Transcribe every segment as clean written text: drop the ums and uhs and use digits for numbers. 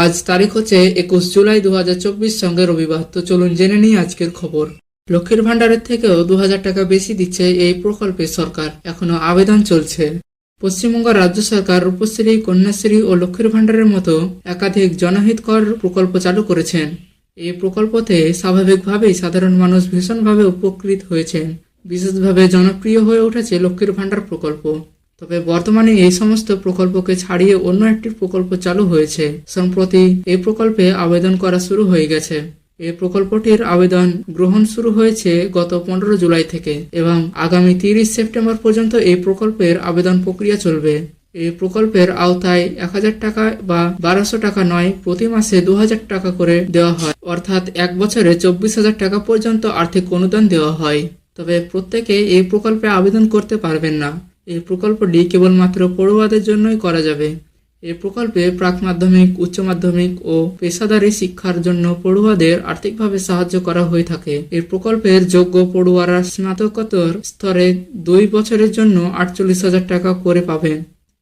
আজ তারিখ হচ্ছে 21 জুলাই 2024 সঙ্গে রবিবার। তো চলুন জেনে নিই আজকের খবর। লক্ষ্মীর ভান্ডারের থেকেও 2000 টাকা বেশি দিচ্ছে এই প্রকল্পে সরকার, এখনো আবেদন চলছে। পশ্চিমবঙ্গ রাজ্য সরকার রূপশ্রী, কন্যাশ্রী ও লক্ষ্মীর ভান্ডারের মতো একাধিক জনহিতকর প্রকল্প চালু করেছেন। এই প্রকল্পতে স্বাভাবিকভাবেই সাধারণ মানুষ ভীষণভাবে উপকৃত হয়েছেন। বিশেষভাবে জনপ্রিয় হয়ে উঠেছে লক্ষ্মীর ভান্ডার প্রকল্প। তবে বর্তমানে এই সমস্ত প্রকল্পকে ছাড়িয়ে অন্য একটি প্রকল্প চালু হয়েছে। সম্প্রতি এই প্রকল্পে আবেদন করা শুরু হয়ে গেছে। এই প্রকল্পটির আবেদন গ্রহণ শুরু হয়েছে গত 15 জুলাই থেকে এবং আগামী 30 সেপ্টেম্বর পর্যন্ত এই প্রকল্পের আবেদন প্রক্রিয়া চলবে। এই প্রকল্পের আওতায় 1000 টাকা বা 1200 টাকা নয়, প্রতি মাসে 2000 টাকা করে দেওয়া হয়, অর্থাৎ এক বছরে 24,000 টাকা পর্যন্ত আর্থিক অনুদান দেওয়া হয়। তবে প্রত্যেকে এই প্রকল্পে আবেদন করতে পারবেন না। এই প্রকল্পটি কেবলমাত্র পড়ুয়াদের জন্যই করা যাবে। এই প্রকল্পে প্রাক মাধ্যমিক, উচ্চ মাধ্যমিক ও পেশাদারী শিক্ষার জন্য পড়ুয়াদের আর্থিকভাবে সাহায্য করা হয়ে থাকে। এই প্রকল্পের যোগ্য পড়ুয়ারা স্নাতকোত্তর স্তরে 2 বছরের জন্য 48,000 টাকা করে পাবেন।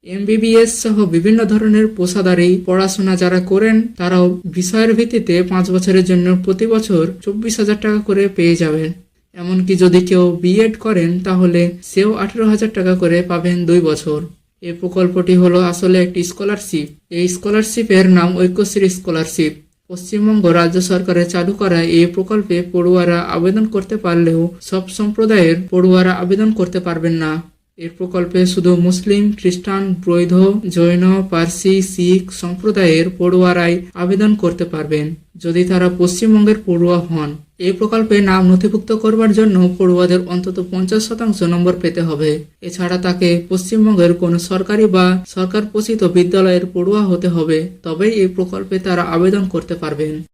MBBS সহ বিভিন্ন ধরনের পেশাদারী পড়াশোনা যারা করেন তারাও বিষয়ের ভিত্তিতে 5 বছরের জন্য প্রতি বছর 24,000 টাকা করে পেয়ে যাবেন। এমনকি যদি কেউ বিএড করেন তাহলে সেও 18,000 টাকা করে পাবেন 2 বছর। এই প্রকল্পটি হলো আসলে একটি স্কলারশিপ। এই স্কলারশিপের নাম ঐক্যশ্রী স্কলারশিপ। পশ্চিমবঙ্গ রাজ্য সরকারের চালু করা এই প্রকল্পে পড়ুয়ারা আবেদন করতে পারলেও সব সম্প্রদায়ের পড়ুয়ারা আবেদন করতে পারবেন না। এই প্রকল্পে শুধু মুসলিম, খ্রিস্টান, বৌদ্ধ, জৈন, পার্সি, শিখ সম্প্রদায়ের পড়ুয়ারাই আবেদন করতে পারবেন যদি তারা পশ্চিমবঙ্গের পড়ুয়া হন। এই প্রকল্পে নাম নথিভুক্ত করবার জন্য পড়ুয়াদের অন্তত 50% নম্বর পেতে হবে। এছাড়া তাকে পশ্চিমবঙ্গের কোনো সরকারি বা সরকার পোষিত বিদ্যালয়ের পড়ুয়া হতে হবে, তবেই এই প্রকল্পে তারা আবেদন করতে পারবেন।